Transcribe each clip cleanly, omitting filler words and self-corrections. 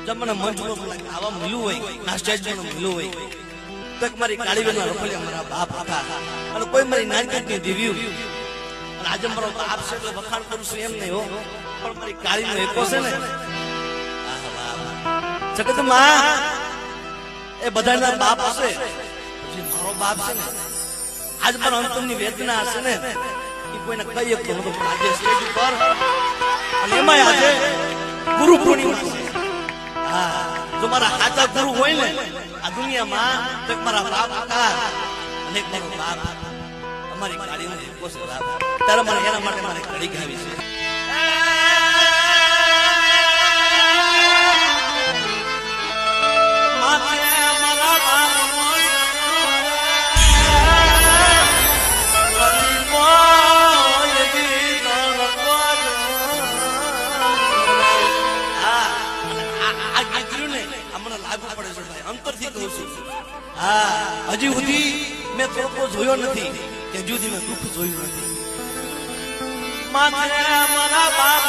जब મને મંચ પર આવા મળ્યું હોય ના સ્ટેજ પર મળ્યું હોય તો મારી કાળીબેનના રખોલિયા મારા બાપ હતા અને કોઈ મારી નાનકડની દેવ્યું અને આજે મારો બાપ છે એટલે વખાણ કરું છું એમ નહીં હો પણ મારી કાળીનો એકો છે ને જગતમાં એ બધાના બાપ હશે પછી મારો બાપ છે ને આજ પણ અંતમની વેદના હશે ને એ કોઈને કહી શકતો નતો પણ આજે સ્ટેજ ઉપર અને એમાં આજે ગુરુ પૂર્ણિમા છે હા જો મારા સાચા ગુરુ હોય ને આ દુનિયામાં તો મારા બાપ હતા અને મારો બાપ અમારી ગાડીનો એકો છે બાપ ત્યારે મને એના માટે મારે ઘડી ગાવી છે હજી સુધી મેં થોડો જોયો નથી કે હજુ સુધી મેં દુઃખ જોયું નથી માથે મારા બાપ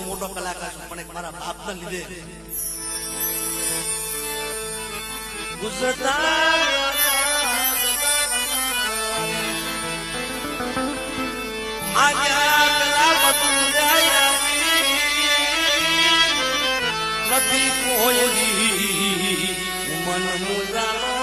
મોટો કલાકાર છું પણ મારા બાપ ના લીધે નથી કોઈ મન મુજાનો